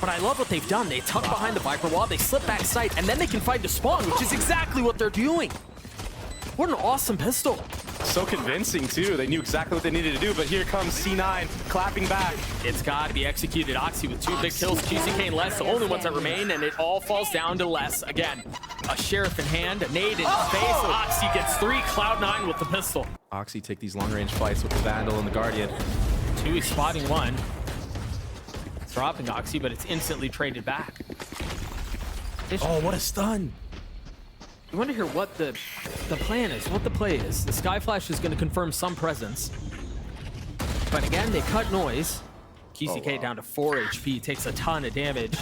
But I love what they've done. They tuck behind the Viper wall, they slip back sight, and then they can find the spawn, which is exactly what they're doing. What an awesome pistol. So convincing, too. They knew exactly what they needed to do, but here comes C9 clapping back. It's got to be executed. Oxy with 2 big kills, QCK and Les, the only ones that remain, and it all falls down to Les. Again, a sheriff in hand, a nade in his face. Oxy gets 3, Cloud9 with the pistol. Oxy take these long-range fights with the Vandal and the Guardian. 2 is spotting 1. It's dropping Oxy, but it's instantly traded back. Oh, what a stun. You want to hear what the plan is, what the play is. The Sky Flash is going to confirm some presence. But again, they cut noise. QCK down to 4 HP, takes a ton of damage.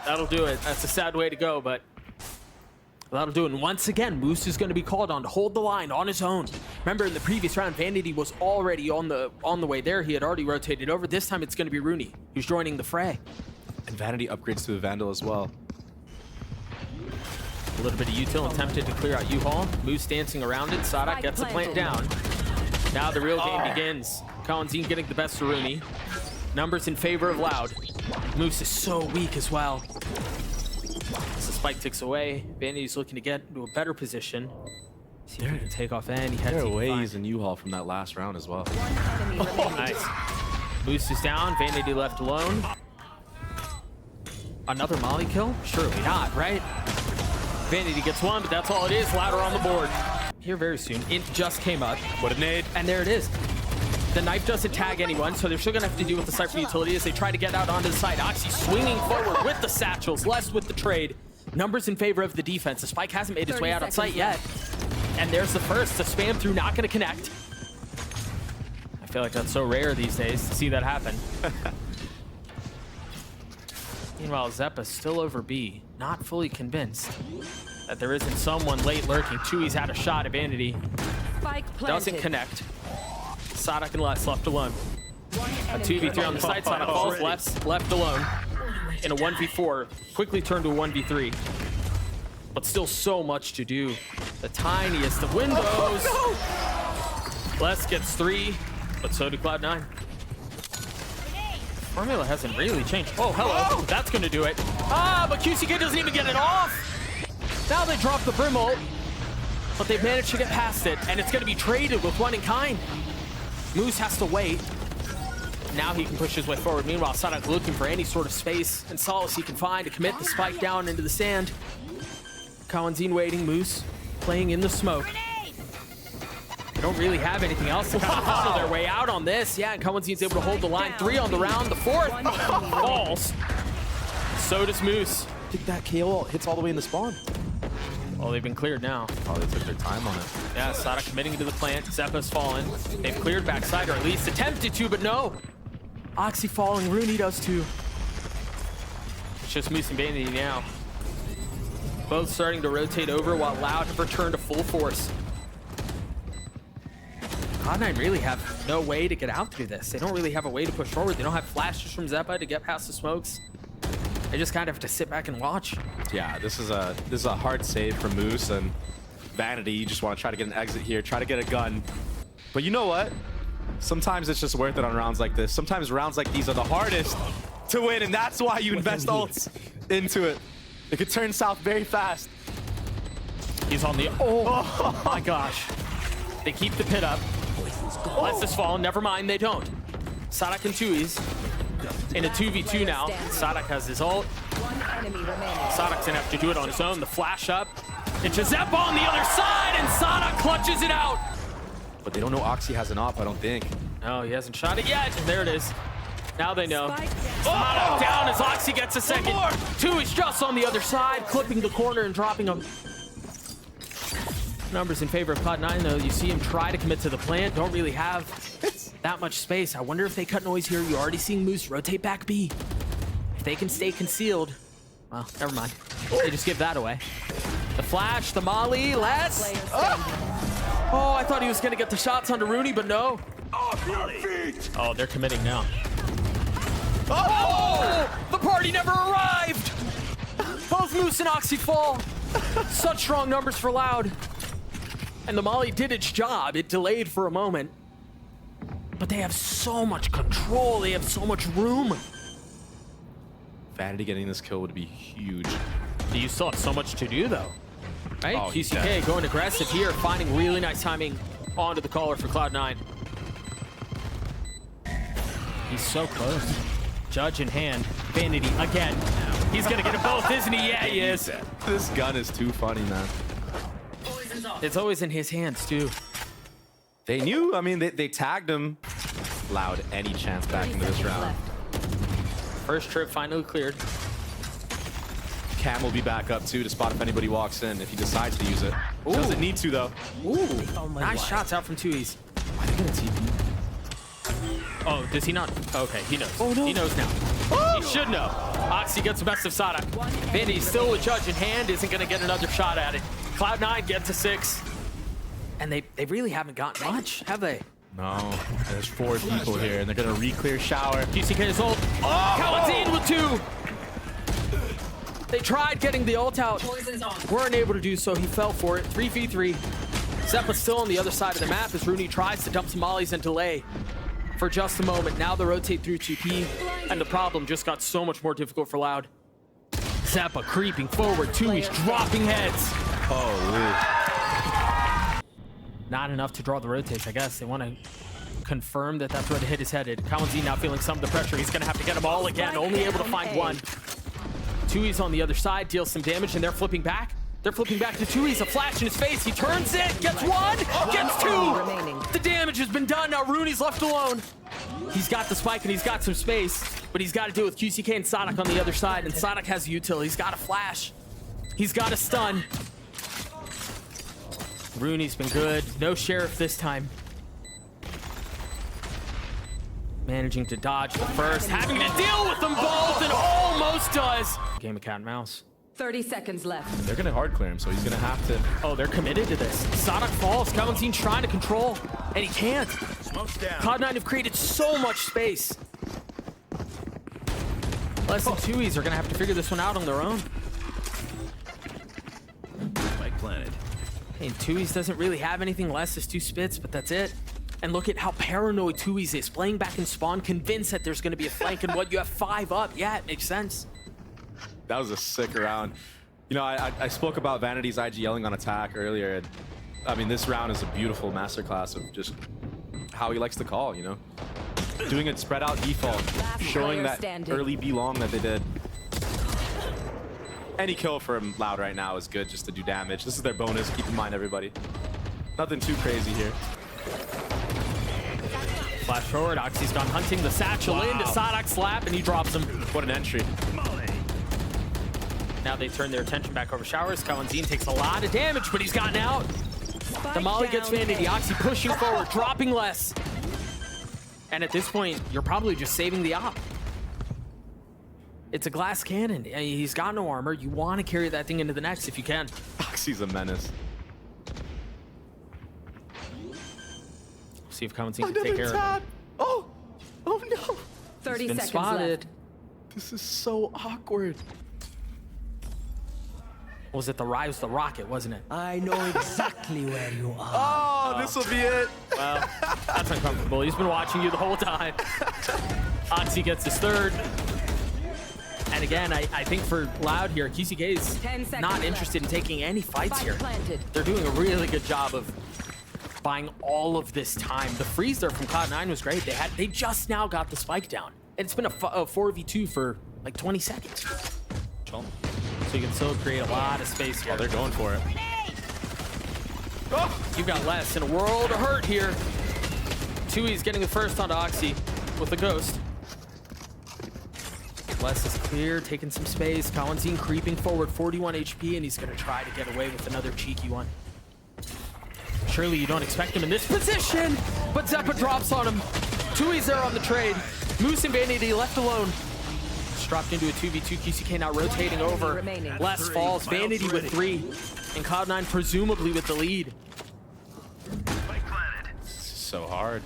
That'll do it. That's a sad way to go, but that'll do it. And once again, Moose is going to be called on to hold the line on his own. Remember, in the previous round, Vanity was already on the way there. He had already rotated over. This time, it's going to be Rooney who's joining the fray. And Vanity upgrades to a Vandal as well. A little bit of util attempted to clear out U-Haul. Moose dancing around it. Sadak gets the plant down. Now the real game begins. Cloud9 getting the best of Rooney. Numbers in favor of Loud. Moose is so weak as well. As the spike ticks away, Vanity's looking to get into a better position. See if he can take off any heads. There are ways in U-Haul from that last round as well. Nice. Moose is down. Vanity left alone. Another molly kill? Surely not, right? Vanity gets 1, but that's all it is. Ladder on the board. Here very soon. Int just came up. What a nade. And there it is. The knife doesn't tag anyone, so they're still gonna have to deal with the Cypher utility as they try to get out onto the side. Oxy swinging forward with the satchels, less with the trade. Numbers in favor of the defense. The spike hasn't made its way out on site yet. And there's the first. The spam through, not gonna connect. I feel like that's so rare these days to see that happen. Meanwhile, Zeppa's still over B, not fully convinced that there isn't someone late lurking. Chewy's had a shot at Vanity. Doesn't connect. Sadak and Les left alone. A 2v3 on the side. Sadak falls, left alone. In a 1v4, quickly turned to a 1v3. But still so much to do. The tiniest of windows. Les gets 3, but so do Cloud9. Formula hasn't really changed. Oh, hello. That's going to do it. But QCK doesn't even get it off. Now they drop the Brim ult, but they've managed to get past it, and it's going to be traded with 1 in kind. Moose has to wait. Now he can push his way forward. Meanwhile, Sadak looking for any sort of space and solace he can find to commit the spike down into the sand. Cloud9 waiting. Moose playing in the smoke. They don't really have anything else to kind of funnel their way out on this. Yeah, and Cloud9's able to hold the line. 3 on the round. The 4th falls. So does Moose. I think that KO hits all the way in the spawn. Well, they've been cleared now. Oh, they took their time on it. Yeah, Sadak committing to the plant. Zeppa's fallen. They've cleared backside, or at least attempted to, but no. Oxy falling. Rooney does too. It's just Moose and Vanity now. Both starting to rotate over while Loud have returned to full force. Cloud9 really have no way to get out through this. They don't really have a way to push forward. They don't have flashes from Zeppa to get past the smokes. They just kind of have to sit back and watch. Yeah, this is a hard save for Moose and Vanity. You just want to try to get an exit here, try to get a gun. But you know what? Sometimes it's just worth it on rounds like this. Sometimes rounds like these are the hardest to win, and that's why you invest ults into it. It could turn south very fast. He's on the... Oh my gosh. They keep the pit up. Lets this fall. Never mind, they don't. Sadak and Chewy's in a 2v2 now. Sadak has his ult. Sadak's gonna have to do it on his own. The flash up into Zeppa on the other side, and Sadak clutches it out. But they don't know Oxy has an op, I don't think. No, he hasn't shot it yet. There it is. Now they know. Sadak down as Oxy gets a second. Chewy's just on the other side, clipping the corner and dropping him. Numbers in favor of Cloud9, though. You see him try to commit to the plant. Don't really have that much space. I wonder if they cut noise here. You're already seeing Moose rotate back B. If they can stay concealed, well, never mind. They just give that away. The flash, the molly, let's... Oh, I thought he was going to get the shots onto Rooney, but no. Oh, they're committing now. Oh! The party never arrived! Both Moose and Oxy fall. Such strong numbers for Loud. And the molly did its job. It delayed for a moment. But they have so much control. They have so much room. Vanity getting this kill would be huge. You still have so much to do, though. Right? Oh, QCK going aggressive here, finding really nice timing onto the caller for Cloud9. He's so close. Judge in hand. Vanity again. He's going to get them both, isn't he? Yeah, he is. This gun is too funny, man. It's always in his hands, too. They knew. I mean, they tagged him. Allowed any chance back into this round. First trip finally cleared. Cam will be back up too to spot if anybody walks in if he decides to use it. Ooh. Doesn't need to though. Ooh, nice shots out from 2Es. Why are they gonna TP? Oh, does he not? Okay, he knows. Oh, no. He knows now. He should know. Oxy gets the best of Sada. Vandy still with Judge in hand, isn't gonna get another shot at it. Cloud9 gets a 6. And they really haven't gotten much, have they? No, there's 4 people here and they're gonna re-clear shower. QCK is ult. Oh! Kaladin with 2. They tried getting the ult out. Weren't able to do so. He fell for it. 3v3. Zeppa's still on the other side of the map as Rooney tries to dump some mollies and delay for just a moment. Now they rotate through 2P, and the problem just got so much more difficult for Loud. Zeppa creeping forward. 2E's dropping heads. Oh, Not enough to draw the rotates, I guess. They want to confirm that that's where the hit is headed. Kawanzi now feeling some of the pressure. He's going to have to get them all again. Only able to find one. 2E's on the other side, deals some damage, and they're flipping back. They're flipping back to 2E's. A flash in his face. He turns it, gets 1, gets 2. The damage has been done. Now Rooney's left alone. He's got the spike and he's got some space, but he's got to deal with QCK and Sonic on the other side. And Sonic has the util. He's got a flash. He's got a stun. Rooney's been good. No Sheriff this time. Managing to dodge the first, having to deal with them both, and almost does. Game of cat and mouse. 30 seconds left. they're gonna hard clear him, so he's gonna have to. Oh, they're committed to this. Sonic falls. Kalanzin's trying to control, and he can't. Cloud9 have created so much space. Less than 2Es are gonna have to figure this one out on their own. Spike planted. And 2Es doesn't really have anything less. There's 2 spits, but that's it. And look at how paranoid 2Es is. Playing back in spawn, convinced that there's going to be a flank, and what, you have 5 up. Yeah, it makes sense. That was a sick round. You know, I spoke about Vanity's IGLing on attack earlier, and I mean, this round is a beautiful masterclass of just how he likes to call, you know? Doing it spread out default, showing that early B long that they did. Any kill from Loud right now is good just to do damage. This is their bonus, keep in mind, everybody. Nothing too crazy here. Flash forward, Oxy's gone hunting the satchel into Sadok's lap, and he drops him. What an entry. Now they turn their attention back over showers. Kalanzin takes a lot of damage, but he's gotten out. The molly gets Vanity. Oxy pushing forward, dropping less. And at this point, you're probably just saving the op. It's a glass cannon. He's got no armor. You want to carry that thing into the next if you can. Oxy's a menace. See if Kalanzin can take care of it. Oh no. 30 Been seconds spotted. left. This is so awkward. Was it the rise the rocket, wasn't it? I know exactly where you are. Oh, this will be it. Well, that's uncomfortable. He's been watching you the whole time. Oxy gets his 3rd. And again, I think for Loud here, QCK is 10 seconds not interested in taking any fights Spike here. planted. They're doing a really good job of buying all of this time. The freeze there from Cloud9 was great. They just now got the spike down. And it's been a 4v2 for like 20 seconds. So you can still create a lot of space here. Oh, they're going for it. Oh, you've got less in a world of hurt here. 2E's getting the first onto Oxy with the ghost. Less is clear, taking some space. Kalanzin creeping forward, 41 HP, and he's going to try to get away with another cheeky one. Surely you don't expect him in this position, but Zeppa drops on him. 2E's there on the trade. Moose and Vanity left alone. Just dropped into a 2v2. QCK now rotating over. Less falls. Vanity with 3. And Cloud9 presumably with the lead. This is so hard.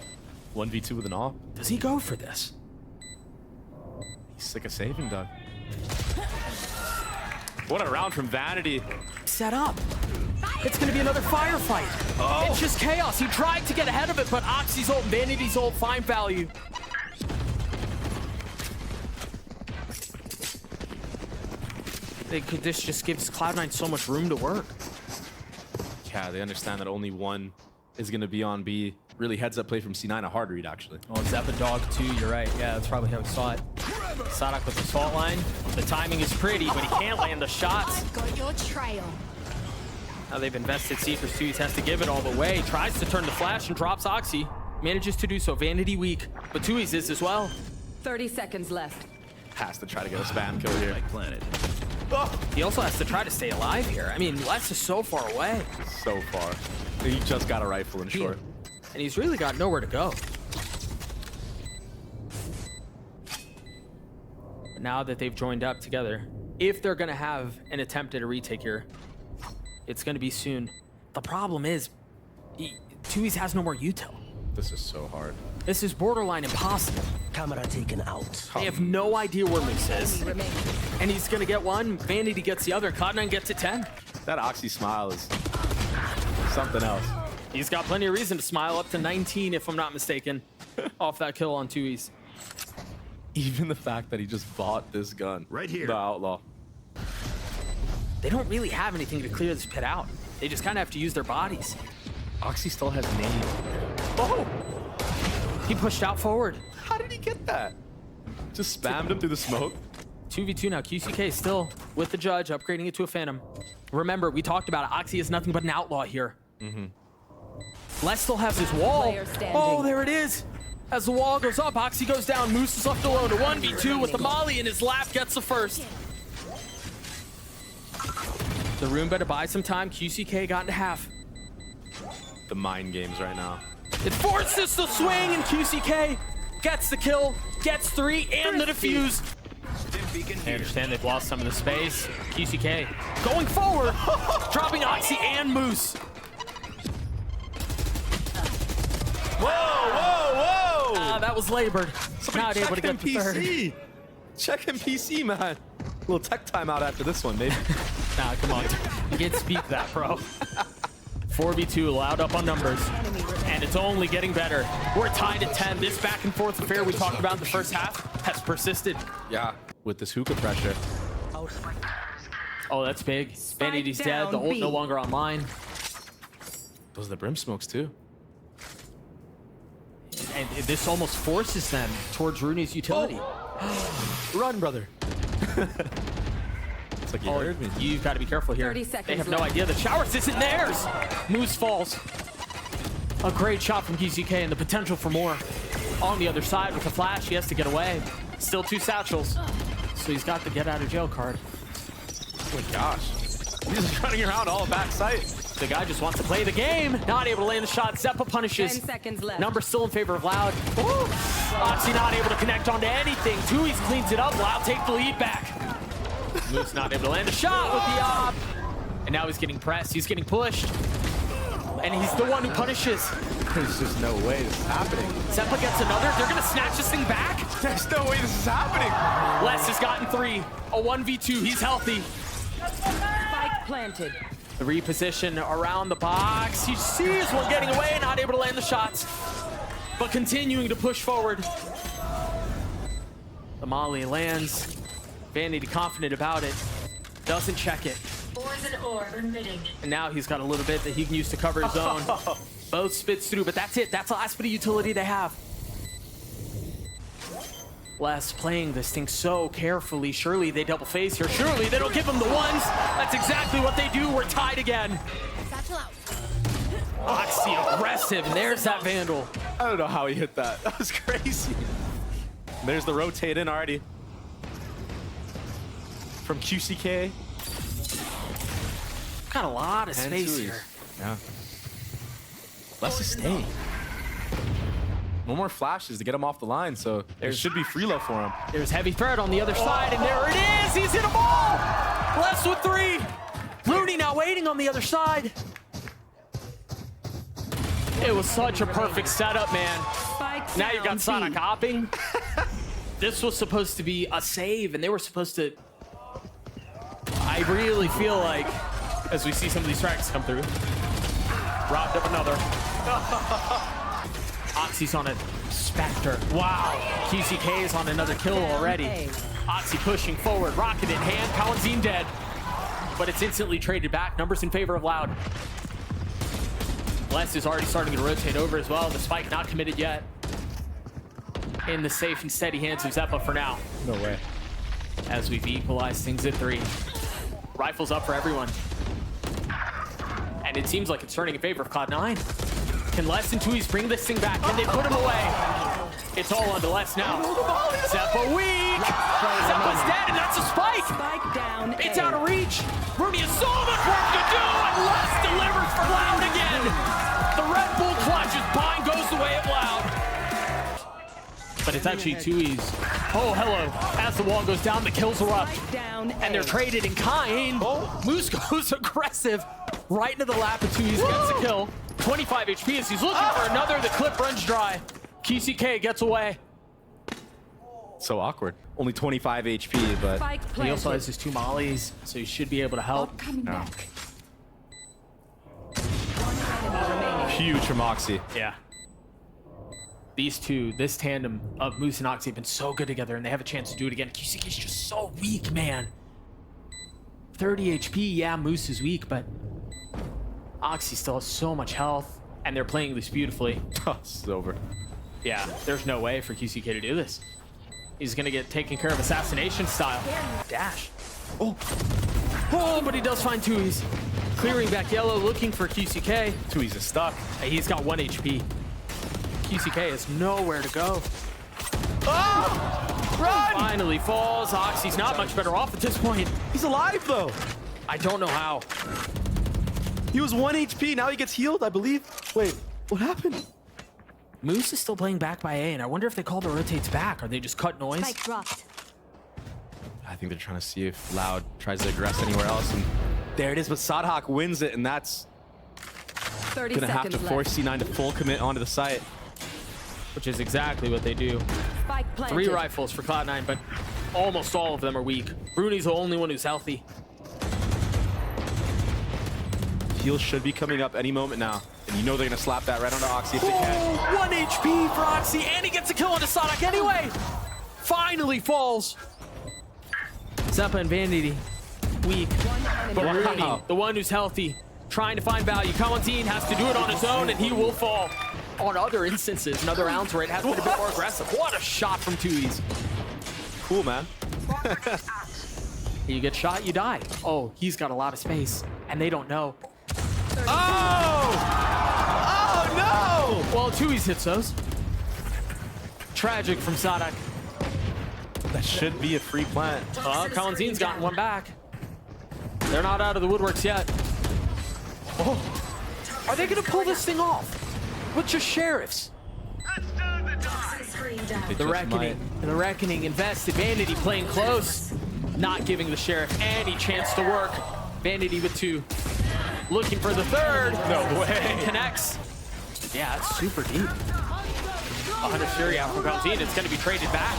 1v2 with an AWP. Does he go for this? He's sick of saving done. What a round from Vanity. Set up. It's going to be another firefight. Oh. It's just chaos. He tried to get ahead of it, but Oxy's ult and Vanity's ult find value. This just gives Cloud9 so much room to work. Yeah, they understand that only one is going to be on B. Really heads up play from C9, a hard read, actually. Oh, Zeppa dog too, you're right. Yeah, that's probably how we saw it. Sadak with the fault line. The timing is pretty, but he can't land the shots. I've got your trail. Now they've invested C for Stewie, has to give it all the way. Tries to turn the flash and drops Oxy. Manages to do so. Vanity weak, but Tui's is as well. 30 seconds left. Has to try to get a spam kill here. Spike planted. Oh, He also has to try to stay alive here. I mean, Les is so far away, so far. He just got a rifle in short. and he's really got nowhere to go. But now that they've joined up together, if they're gonna have an attempt at a retake here, it's gonna be soon. The problem is, Tui's has no more util. This is so hard. This is borderline impossible. Camera taken out. They have no idea where Moose is. Enemy remaining. And he's gonna get one, Vanity gets the other, Cloud9 gets it 10. That Oxy smile is something else. He's got plenty of reason to smile, up to 19 if I'm not mistaken, off that kill on Tui's. Even the fact that he just bought this gun. Right here. The Outlaw. They don't really have anything to clear this pit out. They just kind of have to use their bodies. Oxy still has name. Oh! He pushed out forward. How did he get that? Just spammed him through the smoke. 2v2 now. QCK still with the judge, upgrading it to a Phantom. Remember, we talked about it. Oxy is nothing but an outlaw here. Les still has his wall. Player standing. Oh, there it is. As the wall goes up, Oxy goes down. Moose is left alone. A 1v2 with the molly in his lap, gets the first. The Roomba to buy some time. QCK got into half. The mind games right now. It forces the swing, and QCK gets the kill, gets 3, and the defuse. I understand they've lost some of the space. QCK going forward, dropping Oxy and Moose. Whoa, whoa, whoa! That was labored. Not able to get the third. PC. Check him PC, man. Little tech timeout after this one, maybe. Nah, come on. You can't speak that, bro. 4v2, loud up on numbers. And it's only getting better. We're tied at 10. This back and forth affair we talked about in the first half has persisted. Yeah, with this hookah pressure. Oh, that's big. Vanity's dead. The ult B. no longer online. Those are the brim smokes, too. And this almost forces them towards Rooney's utility. Run, brother. It's like you heard me. You've got to be careful here. 30 seconds They have no left. idea. The showers isn't theirs. Moose falls. A great shot from QCK and the potential for more. On the other side with the flash, he has to get away. Still 2 satchels. So he's got the get out of jail card. Oh my gosh. He's just running around all back sight. The guy just wants to play the game. Not able to land the shot. Zeppa punishes. 10 seconds left. Number still in favor of Loud. Oxy not able to connect onto anything. Tui's cleans it up. Loud take the lead back. Moose not able to land a shot with the op. And now he's getting pressed. He's getting pushed. And he's the one who punishes. There's just no way this is happening. Zeppa gets another. They're going to snatch this thing back. There's no way this is happening. Les has gotten 3. A 1v2. He's healthy. Spike planted. The reposition around the box. He sees one getting away, not able to land the shots, but continuing to push forward. The molly lands. Vanity confident about it. Doesn't check it. Poison orb emitting. And now he's got a little bit that he can use to cover his own. Both spits through, but that's it. That's the last bit of utility they have. Les playing this thing so carefully. Surely they double phase here. Surely they don't give him the ones. That's exactly what they do. We're tied again. Satchel out. Oxy aggressive, and there's that Vandal. I don't know how he hit that. That was crazy. There's the rotate in already. From QCK. Got a lot of And space Tui's. here. Yeah. Let's just stay. One more flashes to get him off the line, so there should be free love for him. There's heavy threat on the other side, and there it is. He's hit a ball. Les with 3. Rooney now waiting on the other side. It was such a perfect setup, man. Spike Now you got down Sonic B. hopping. This was supposed to be a save, and they were supposed to... I really feel like, as we see some of these tracks come through, robbed up another. Oxy's on a Spectre. Wow. QCK is on another kill already. A. Oxy pushing forward, rocket in hand. Kawanzin dead. But it's instantly traded back. Numbers in favor of Loud. Les is already starting to rotate over as well. The spike not committed yet. In the safe and steady hands of Zeppa for now. No way. As we've equalized things at 3. Rifles up for everyone. And it seems like it's turning in favor of Cloud9. Can Les and Tui's bring this thing back? Can they put him away? It's all on to Les now. Zeppa weak! Zeppa's dead, and that's a spike! Spike down. It's A. out of reach! Rooney has so much work to do, and Les delivers for Loud again! The Red Bull clutches, Pine goes the way of Loud. But it's actually Tui's. Oh, hello. As the wall goes down, the kills erupt. Spike down. And they're traded in kind. Moose goes aggressive right into the lap of Tui's, gets the kill. 25 HP as he's looking for another. The clip runs dry. QCK gets away. So awkward. Only 25 HP, but Spike He also planted. has his 2 mollies, so he should be able to help. no. Remaining. Huge from Oxy. Yeah. These two, this tandem of Moose and Oxy have been so good together, and they have a chance to do it again. QCK is just so weak, man. 30 HP, yeah, Moose is weak, but Oxy still has so much health, and they're playing this beautifully. It's over. Yeah, there's no way for QCK to do this. He's gonna get taken care of assassination style. Dash. Oh, but he does find Tui's. Clearing back yellow, looking for QCK. Tui's is stuck. Hey, he's got 1 HP. QCK has nowhere to go. Run! Finally falls. Oxy's not much better off at this point. He's alive though. I don't know how. He was 1 HP. Now he gets healed, I believe. Wait, what happened? Moose is still playing back by A, and I wonder if they call the rotates back or they just cut noise. Spike dropped. I think they're trying to see if Loud tries to aggress anywhere else. And there it is, but Sadhawk wins it, and that's 30 gonna have seconds to force left. C9 to full commit onto the site. Which is exactly what they do. Spike planted. 3 rifles for Cloud9, but almost all of them are weak. Bruni's the only one who's healthy. Heal should be coming up any moment now. And you know they're gonna slap that right onto Oxy if they can. 1 HP for Oxy, and he gets a kill onto Sonic anyway. Finally falls. Zeppa and Vanity, weak. But Wow. Rooney, the one who's healthy, trying to find value. Kawanzin has to do it on his own, and he will fall. On other instances, in other rounds where it has been a bit more aggressive. What a shot from Tui's. Cool, man. You get shot, you die. Oh, he's got a lot of space, and they don't know. Oh! Oh Well, Tui's hits those. Tragic from Sadak. no! That should be a free plant. Kawanzin's gotten one back. They're not out of the woodworks yet. Oh, are they gonna pull this thing off? With just sheriffs? Screen down. The Reckoning. The Reckoning invested. Vanity playing close. Not giving the Sheriff any chance to work. Vanity with 2. Looking for the 3rd. No way. Connects. Yeah, it's super deep. 100 Fury out from Kawanzin. It's going to be traded back.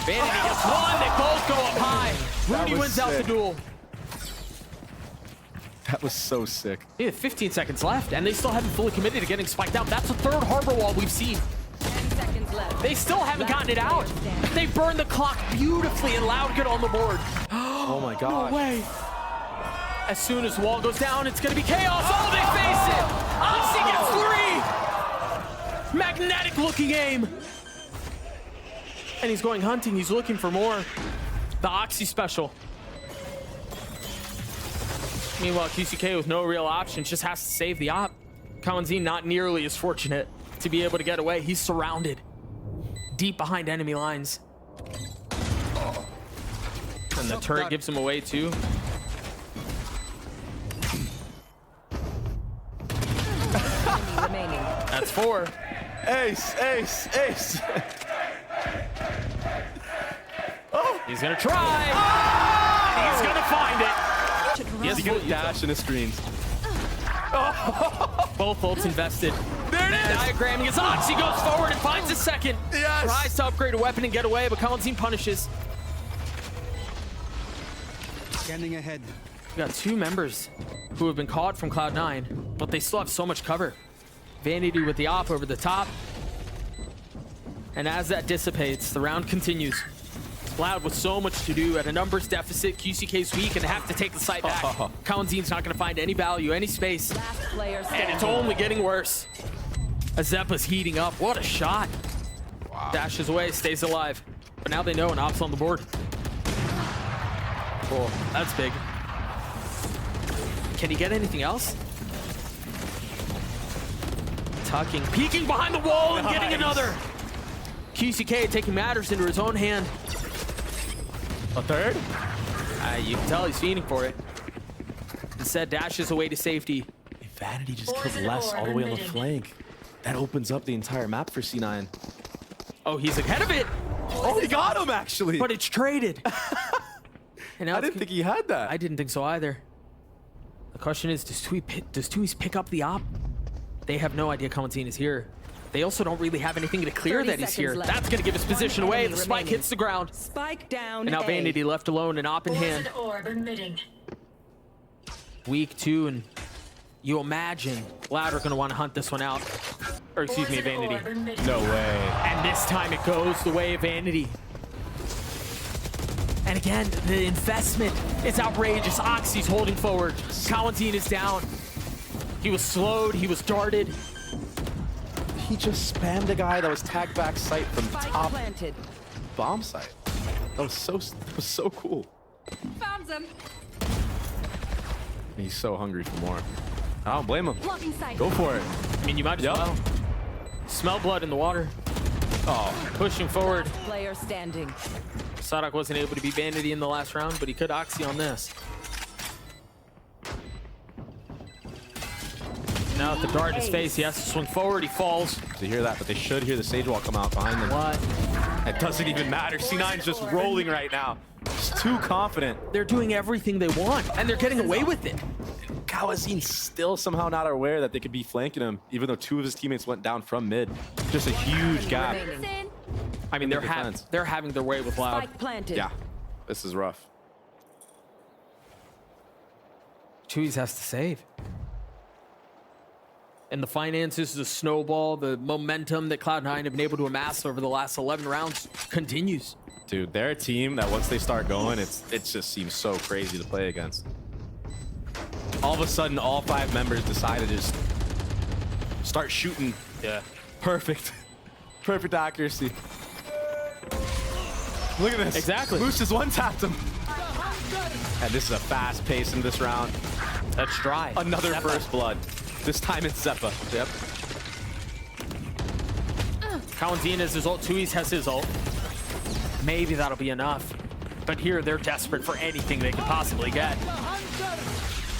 Vanity gets 1. They both go up high. Rooney was wins out the sick. duel. That was so sick. They have 15 seconds left, and they still haven't fully committed to getting spiked out. That's the 3rd harbor wall we've seen. 10 seconds left. They still haven't gotten it out. They burned the clock beautifully, and Loud get on the board. Oh my god. No way. As soon as the wall goes down, it's going to be chaos. Oh, they face it. Oxy gets 3. Magnetic looking aim. And he's going hunting. He's looking for more. The Oxy special. Meanwhile, QCK with no real options just has to save the op. Kawanzin not nearly as fortunate to be able to get away. He's surrounded deep behind enemy lines. And the turret gives him away too. Remaining. That's 4. Ace, ace, ace. He's gonna try. He's gonna find it. Yes, He's gonna dash in his screens. both ults invested. There it is. Diagramming as Oxy goes forward and finds a second. Yes. Tries to upgrade a weapon and get away, but Kawanzin punishes. Scanning ahead. We got 2 members who have been caught from Cloud9, but they still have so much cover. Vanity with the op over the top. And as that dissipates, the round continues. Cloud with so much to do at a numbers deficit. QCK's weak and have to take the site back. Kawanzin's not going to find any value, any space. Last player And standing. it's only getting worse. Azeppa's heating up. What a shot. Dashes away, stays alive. But now they know an op's on the board. Cool. That's big. Can he get anything else? Tucking, peeking behind the wall and getting another. QCK taking matters into his own hand. A third? You can tell he's fiending for it. Instead, dashes away to safety. Vanity just Poison killed less orb all the way on the emitting. flank. That opens up the entire map for C9. Oh, he's ahead of it, Oh, he got him actually. but it's traded. And now I it's didn't think he had that. I didn't think so either. The question is, does Tui's pick up the op? They have no idea Kawanzin is here. They also don't really have anything to clear 30 that he's here. seconds left. That's going to give his One position away. enemy The spike remaining. hits the ground. Spike down. And now A. Vanity left alone and op in hand. Poison orb emitting. Week 2, and you imagine Cloud are going to want to hunt this one out. Or excuse me, Poison Vanity. orb emitting. No way. And this time it goes the way of Vanity. And again, the investment is outrageous. Oxy's holding forward. Kawanzin is down. He was slowed. He was darted. He just spammed a guy that was tagged back sight from Spike top planted. bomb site. That was so cool. Found them. He's so hungry for more. I don't blame him. Blocking sight. Go for it. I mean, you might as Yup. well. Smell blood in the water. Oh, Pushing forward. Player standing. Sadak wasn't able to beat Vanity in the last round, but he could Oxy on this. Now with the dart in his face, he has to swing forward. He falls. to hear that, but they should hear the Sage Wall come out behind them. What? It doesn't even matter. C9's just rolling right now. Just too confident. They're doing everything they want, and they're getting away with it. Kawazin's still somehow not aware that they could be flanking him, even though two of his teammates went down from mid. Just a huge gap. Remaining. I mean, In the defense. they're having their way with Loud. Spike planted. Yeah, this is rough. Chewies has to save. And the finances, the snowball, the momentum that Cloud9 have been able to amass over the last 11 rounds continues. Dude, they're a team that once they start going, it just seems so crazy to play against. All of a sudden, all 5 members decided to just start shooting. Yeah. Perfect. Perfect accuracy. Look at this. Exactly. Moose just one-tapped him. And this is a fast pace in this round. That's dry. Another Zeppa. first blood. This time it's Zeppa. Yep. Kawanzin has his ult. Tui's has his ult. Maybe that'll be enough. But here, they're desperate for anything they could possibly get.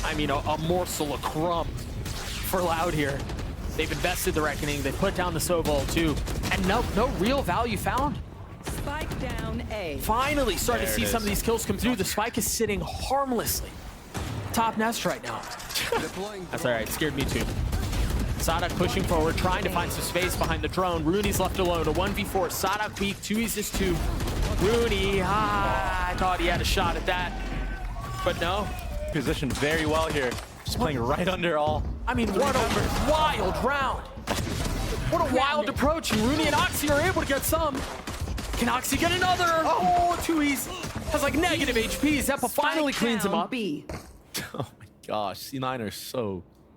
I mean, a morsel of crumb for Loud here. They've invested the Reckoning. They put down the Sobol too. And no real value found. Spike down A. Finally starting to There see it some of is. these kills come through. The spike is sitting harmlessly. Top nest right now. Deploying That's all right. Scared me too. Sadak pushing forward, trying to find some space behind the drone. Rooney's left alone. A 1v4. Sadak weak. Tui's is 2. Rooney, I thought he had a shot at that. But no. Positioned very well here. Just playing right under all. I mean, what a wild round. What a wild approach. And Rooney and Oxy are able to get some. Can Oxy get another? Oh, Tui's has like negative HP. Zeppa finally Spike cleans him down up. B. Oh my gosh. C9 are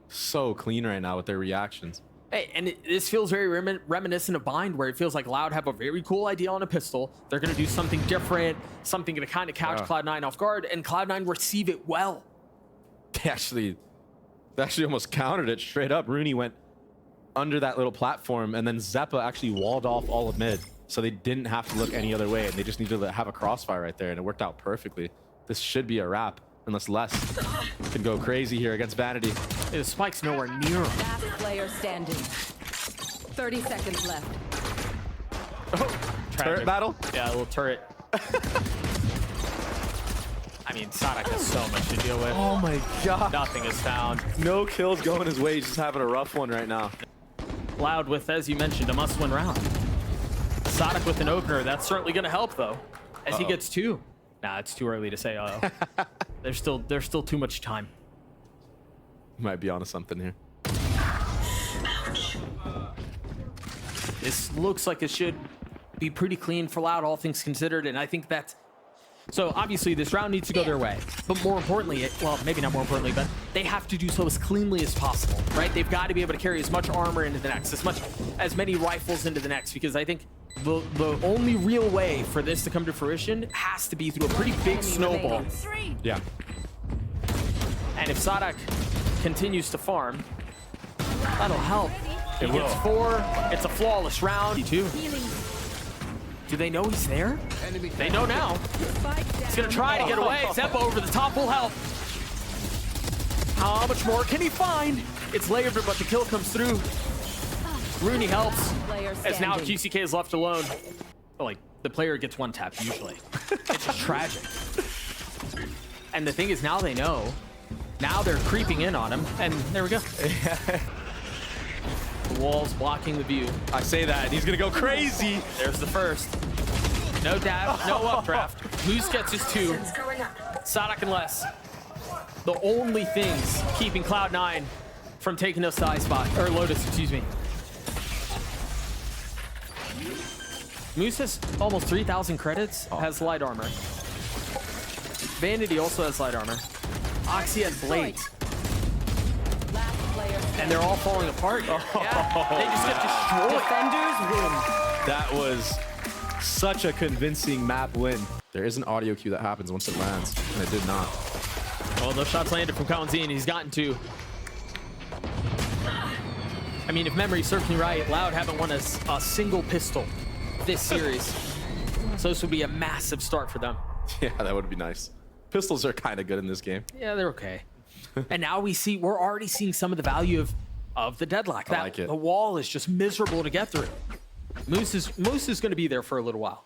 so clean right now with their reactions. Hey, and this feels very reminiscent of Bind, where it feels like Loud have a very cool idea on a pistol. They're going to do something different, something to kind of catch Cloud9 off guard, and Cloud9 receive it well. They actually almost countered it straight up. Rooney went under that little platform, and then Zeppa actually walled off all of mid. So they didn't have to look any other way, and they just needed to have a crossfire right there, and it worked out perfectly. This should be a wrap, unless Les can go crazy here against Vanity. Hey, the spike's nowhere near him. Last player standing. 30 seconds left. Turret Tragic. battle? Yeah, a little turret. I mean, Sadak has so much to deal with. Oh my god. Nothing is found. No kills going his way. He's just having a rough one right now. Loud with, as you mentioned, a must-win round. Sadak with an opener. That's certainly going to help, though, as he gets 2. Nah, it's too early to say uh-oh. There's still too much time. He might be onto something here. This looks like it should be pretty clean for Loud, all things considered, and I think that's... So obviously this round needs to go their way, but more importantly, well, maybe not more importantly, but they have to do so as cleanly as possible, right? They've got to be able to carry as much armor into the next, as many rifles into the next, because I think the only real way for this to come to fruition has to be through a pretty big snowball. Yeah. And if Sadak continues to farm, that'll help. He It gets will. 4. It's a flawless round. 2. Do they know he's there? They know now. He's gonna try to get away. Zeppo over the top will help. How much more can he find? It's layered, but the kill comes through. Rooney helps. As now QCK is left alone. Like, the player gets 1 tap usually. It's just tragic. And the thing is, now they know. Now they're creeping in on him, and there we go. The wall's blocking the view. I say that, and he's gonna go crazy. There's the first. No dab, no updraft. Moose gets his 2. Sadak and less. The only things keeping Cloud9 from taking us to I spot, or Lotus, excuse me. Moose has almost 3,000 credits, has light armor. Vanity also has light armor. Oxy has blades. And they're all falling apart. Yeah, they just get destroyed. Defenders win. That was such a convincing map win. There is an audio cue that happens once it lands, and it did not. Oh, those shots landed from Kawanzi, and he's gotten 2. I mean, if memory serves me right, Loud haven't won a single pistol this series. So this would be a massive start for them. Yeah, that would be nice. Pistols are kind of good in this game. Yeah, they're okay. And now we're already seeing some of the value of the deadlock. I like it. The wall is just miserable to get through. Moose is going to be there for a little while.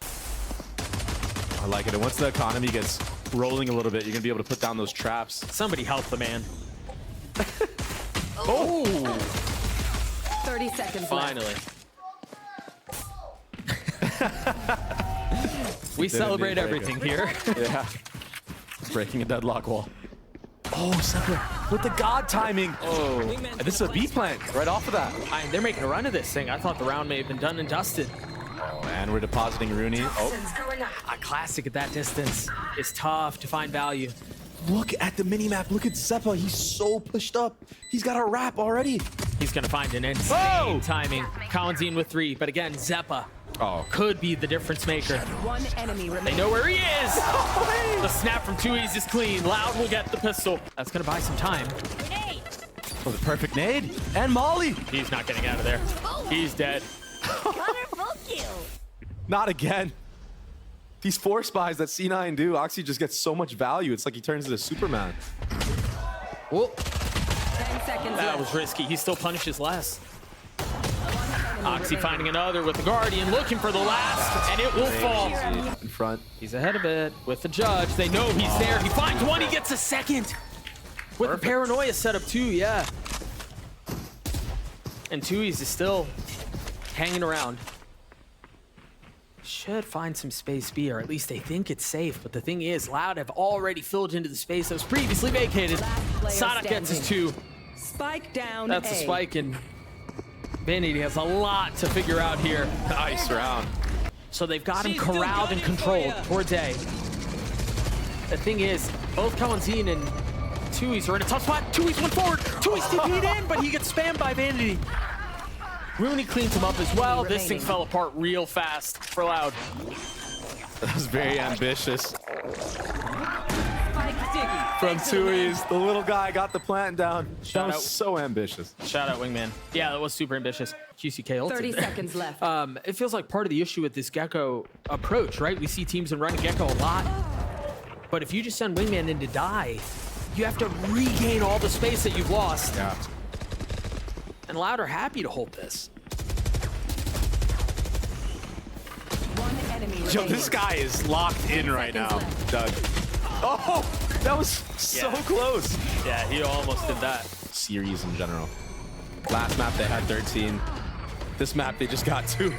I like it. And once the economy gets rolling a little bit, you're going to be able to put down those traps. Somebody help the man. Oh! 30 seconds Finally. We celebrate need everything here. Yeah. Breaking a deadlock wall. Oh, Separate with the god timing. Oh, and this is a B plant right off of that. They're making a run of this thing. I thought the round may have been done and dusted. Oh, and we're depositing Rooney. Oh, A classic at that distance. It's tough to find value. look at the mini map. Look at Zeppa. He's so pushed up. He's got a wrap already. He's going to find an insane timing. Kawanzine with 3, but again, Zeppa could be the difference maker. 1 enemy They remaining. know where he is. The snap from 2E's is clean. Loud will get the pistol. That's going to buy some time. Oh, the perfect nade. And Molly. He's not getting out of there. He's dead. Wonderful kill. Not again. These 4 spies that C9 do, Oxy just gets so much value. It's like he turns into Superman. Whoa. 10 seconds That left. was risky. He still punishes less. Oxy finding another with the Guardian, looking for the last, and it will fall. In front. He's ahead of it with the judge. They know he's there. He finds 1. He gets a 2nd. With the paranoia setup too, yeah. And 2E's is still hanging around. Should find some space B, or at least they think it's safe. But the thing is, Loud have already filled into the space that was previously vacated. Last player Sadak gets his standing. 2. Spike down. That's a spike, and Vanity has a lot to figure out here. Nice round. So they've got him corralled and controlled towards A. The thing is, both Kawanzine and 2E's are in a tough spot. 2E's went forward. 2E's TP'd in, but he gets spammed by Vanity. Rooney cleans him up as well. This thing fell apart real fast for Loud. That was very ambitious. Spike Diggy. From 2E's, the little guy got the plant down. That was out. so ambitious. Shout out, Wingman. Yeah, that was super ambitious. QCK ulted 30 there. seconds left. It feels like part of the issue with this Gecko approach, right? We see teams in running Gecko a lot. But if you just send Wingman in to die, you have to regain all the space that you've lost. Yeah. And Loud are happy to hold this. 1 enemy Yo, remaining. this guy is locked in right now, Doug. Oh, that was so close. Yeah, he almost did that. Series in general. Last map they had 13. This map they just got 2.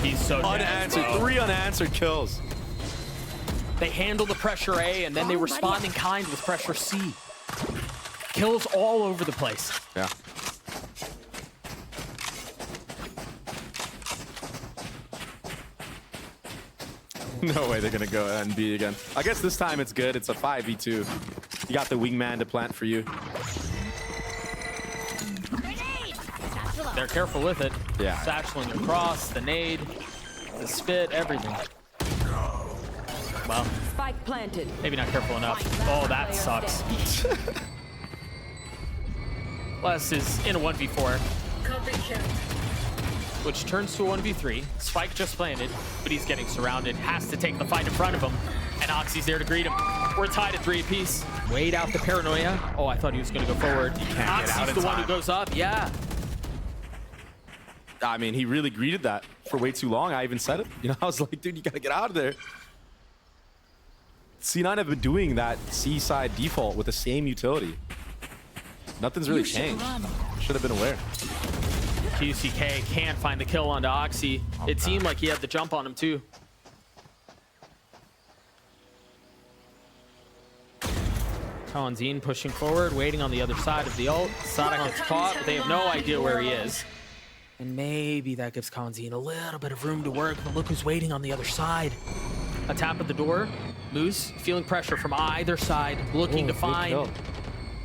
He's so dead, Unanswered, bro. 3 unanswered kills. They handle the pressure A, and then they respond in kind with pressure C. Kills all over the place. Yeah. No way they're gonna go and B again. I guess this time it's good. It's a 5v2. You got the wingman to plant for you. Grenade! Satchel out. They're careful with it. Yeah. Satcheling across, the nade, the spit, everything. Well, Spike planted. maybe not careful enough. Oh, that sucks. Les is in a 1v4, which turns to a 1v3. Spike just planted, but he's getting surrounded. Has to take the fight in front of him, and Oxy's there to greet him. We're tied at 3 apiece. Wait out the paranoia. Oh, I thought he was going to go forward. He can't get out Oxy's in the one time. who goes up. Yeah. I mean, he really greeted that for way too long. I even said it. You know, I was like, dude, you gotta get out of there. C9 have been doing that C-side default with the same utility. Nothing's really changed. Should have been aware. QCK can't find the kill onto Oxy. It seemed like he had the jump on him too. Kalanzine pushing forward, waiting on the other side of the ult. Sadak gets caught, but they have no idea where he is. And maybe that gives Kalanzine a little bit of room to work, but look who's waiting on the other side. A tap at the door. Moose feeling pressure from either side, looking to find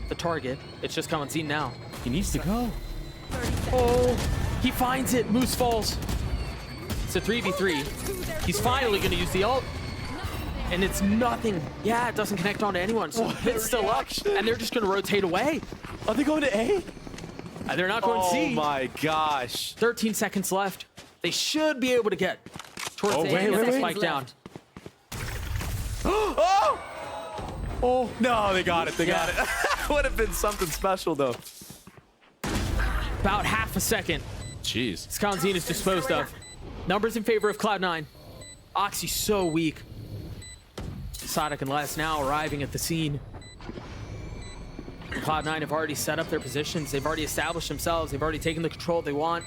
the target. It's just Kalanzine now. He needs to go. Oh, he finds it. Moose falls. It's a 3v3. He's finally going to use the ult. And it's nothing. Yeah, it doesn't connect onto anyone. So it's still up. And they're just going to rotate away. Are they going to A? They're not going to C. Oh my gosh. 13 seconds left. They should be able to get towards the A and get the spike down. Oh! Oh, no, they got it. They got it. Would have been something special, though. About half a second. Jeez. Kalanzine is disposed of. Numbers in favor of Cloud9. Oxy's so weak. Sadak and Les now arriving at the scene. Cloud9 have already set up their positions. They've already established themselves. They've already taken the control they want.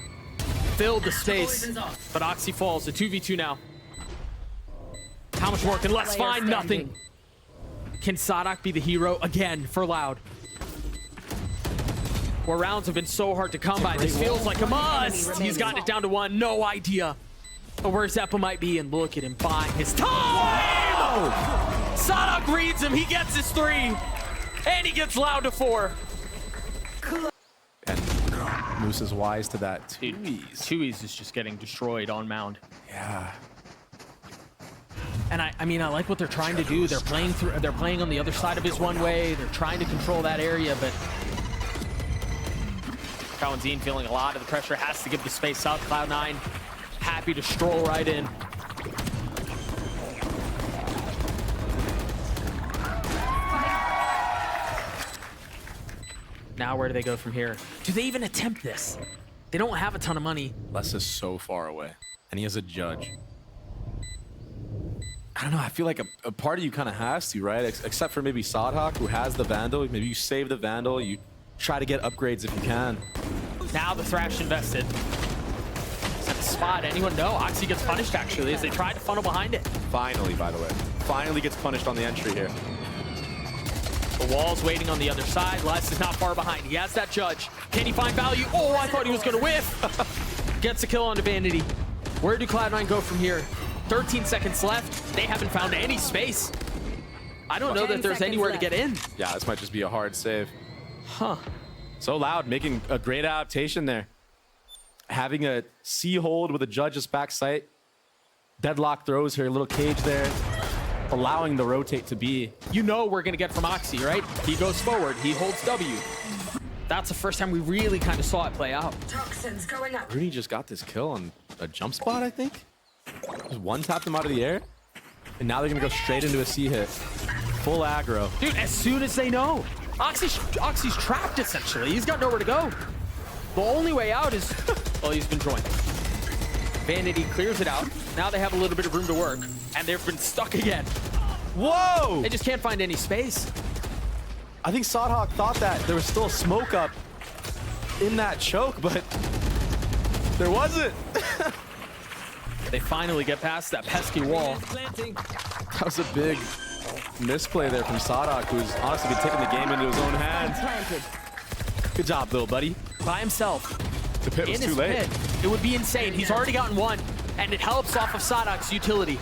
Filled the space. But Oxy falls. A 2v2 now. How much more can Les find? Nothing. Can Sadak be the hero again for Loud? Where rounds have been so hard to come by. This feels like a must. He's gotten it down to 1. No idea where Zeppa might be. And look at him buying his time. Sadak reads him. He gets his 3. And he gets Loud to 4. And Moose is wise to that. Tui's is just getting destroyed on mound. Yeah. And I mean, I like what they're trying to do. They're playing on the other side of his one way. They're trying to control that area, but Kalanzine feeling a lot of the pressure, has to give the space up. Cloud9 happy to stroll right in. Now where do they go from here? Do they even attempt this? They don't have a ton of money. Les is so far away, and he has a judge. I don't know, I feel like a part of you kind of has to, right? Except for maybe Sadhak, who has the Vandal. Maybe you save the Vandal, you try to get upgrades if you can. Now the Thrash invested. Set the spot. Anyone know? Oxy gets punished, actually, as they try to funnel behind it. Finally, by the way. Finally gets punished on the entry here. The wall's waiting on the other side. Les is not far behind. He has that judge. Can he find value? Oh, I thought he was going to whiff. Gets a kill onto Vanity. Where do Cloud9 go from here? 13 seconds left. They haven't found any space. I don't know that there's anywhere to get in. Yeah, this might just be a hard save. Huh. So Loud, making a great adaptation there. Having a C hold with a judge's back sight. Deadlock throws her little cage there. Allowing the rotate to be. You know we're going to get from Oxy, right? He goes forward. He holds W. That's the first time we really kind of saw it play out. Toxins going up. Rooney just got this kill on a jump spot, I think. Just one tapped him out of the air. And now they're going to go straight into a C hit. Full aggro. Dude, as soon as they know. Oxy's trapped, essentially. He's got nowhere to go. The only way out is... well, he's been joined. Vanity clears it out. Now they have a little bit of room to work. And they've been stuck again. Whoa! They just can't find any space. I think Sadhak thought that there was still smoke up in that choke, but there wasn't. They finally get past that pesky wall. That was a big misplay there from Sadhak, who's honestly been taking the game into his own hands. Good job, little buddy. By himself. The pit was In too his late. pit. It would be insane. He's already gotten 1. And it helps off of Sadak's utility.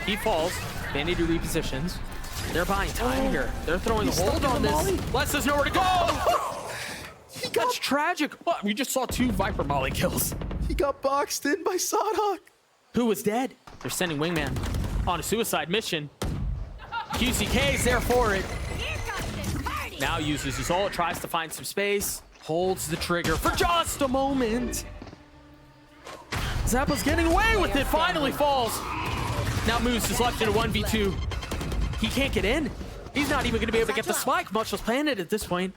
He falls. Vanity repositions. They're buying time here. They're throwing a hold on this. Les has nowhere to go. That's tragic. What? We just saw 2 Viper Molly kills. He got boxed in by Sadok. Who was dead? They're sending Wingman on a suicide mission. QCK is there for it. Here comes this party. Now uses his ult, tries to find some space, holds the trigger for just a moment. Zappa's getting away with it, finally falls. Now Moose is left in a 1v2. He can't get in. He's not even gonna be able to get the spike, much less plant it at this point.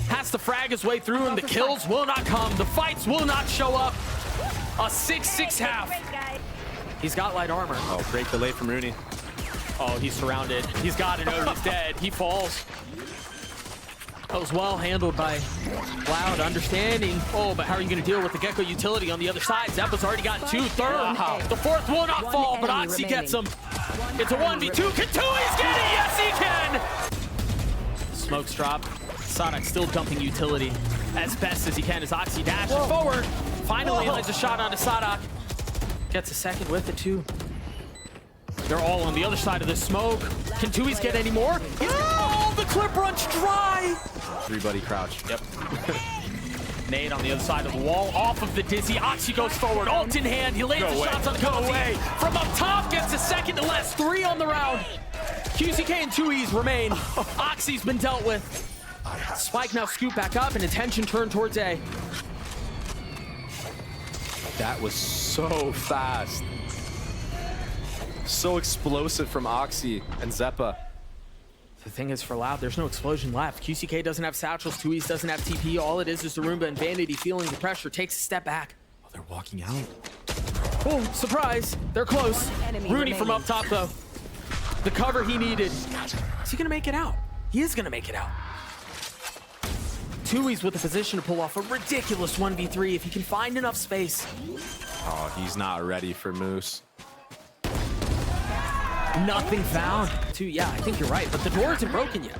Has to frag his way through and the kills will not come. The fights will not show up. A 6-6 half. Great guy. He's got light armor. Oh, great delay from Rooney. Oh, he's surrounded. He's got to know he's dead. He falls. That was well handled by Cloud, understanding. Oh, but how are you going to deal with the Gecko utility on the other side? Zappa's already got 2 third. The 4th will not fall, but Oxy gets him. It's a 1v2. Katui's getting it. Yes, he can. Smokes drop. Sadok still dumping utility as best as he can as Oxy dashes forward. Finally lands a shot onto Sadok. Gets a second with it, too. They're all on the other side of the smoke. Can Tui's get any more? Oh, the clip runs dry. 3-buddy crouch. Yep. Nade on the other side of the wall, off of the Dizzy. Oxy goes forward, ult in hand. He lays the shots on the Go from up top, gets a second to less. 3 on the round. QCK and 2Es remain. Oxy's been dealt with. Spike now scoop back up and attention turned towards A. That was so fast. So explosive from Oxy and Zeppa. The thing is, for Loud, there's no explosion left. QCK doesn't have satchels, 2Es doesn't have TP. All it is the Roomba and Vanity feeling the pressure, takes a step back. Oh, they're walking out. Oh, surprise. They're close. Rooney from up top, though. The cover he needed. Is he going to make it out? He is going to make it out. 2Es with the position to pull off a ridiculous 1v3 if he can find enough space. Oh, he's not ready for Moose. Nothing found. 2, yeah, I think you're right, but the door isn't broken yet.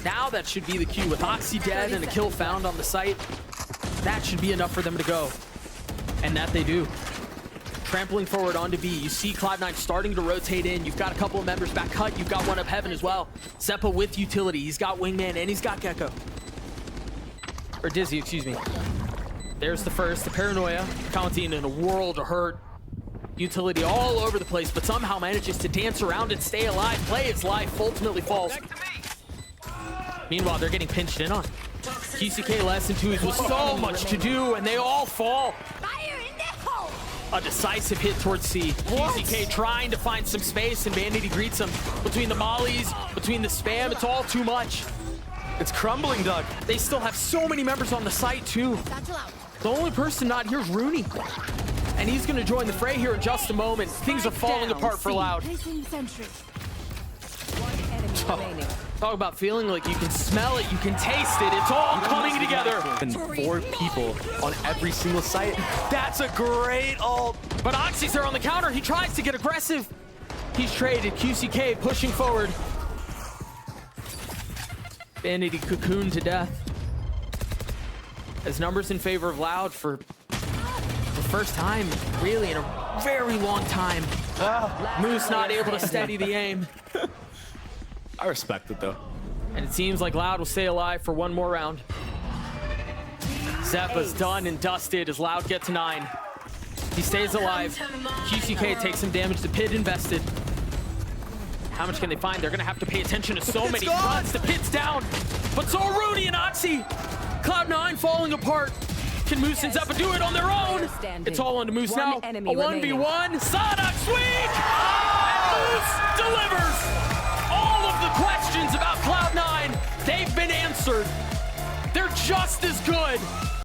Now that should be the cue with Oxy dead and a kill found on the site. That should be enough for them to go. And that they do. Trampling forward onto B. You see Cloud9 starting to rotate in. You've got a couple of members back cut. You've got one up heaven as well. Zeppa with utility. He's got Wingman and he's got Gecko. Or Dizzy, excuse me. There's the first, the Paranoia. Counting in a world of hurt. Utility all over the place, but somehow manages to dance around and stay alive, play its life, ultimately falls. Meanwhile, they're getting pinched in on. QCK less than 2Es with so much to do, and they all fall. Fire in the hole. A decisive hit towards C. QCK trying to find some space, and Vanity greets him. Between the mollies, between the spam, it's all too much. It's crumbling, Doug. They still have so many members on the site, too. Satchel out. The only person not here is Rooney. And he's going to join the fray here in just a moment. Things are falling apart for Loud. Placing sentry. One enemy remaining. Talk about feeling like you can smell it, you can taste it. It's all coming together. And 4 people on every single site. That's a great ult. But Oxy's there on the counter. He tries to get aggressive. He's traded. QCK pushing forward. Vanity cocooned to death. As numbers in favor of Loud for the first time, really, in a very long time. Moose not able to steady the aim. I respect it, though. And it seems like Loud will stay alive for one more round. Zeppa's done and dusted as Loud gets 9. He stays alive. QCK takes some damage. The pit invested. How much can they find? They're going to have to pay attention to so many fronts. The pit's down. But so are Rooney and Oxy. Cloud9 falling apart. Can Moose and Zeppa do it on their own? It's all on to Moose now. A 1v1. Sadok sweep! And Moose delivers. All of the questions about Cloud9, they've been answered. They're just as good.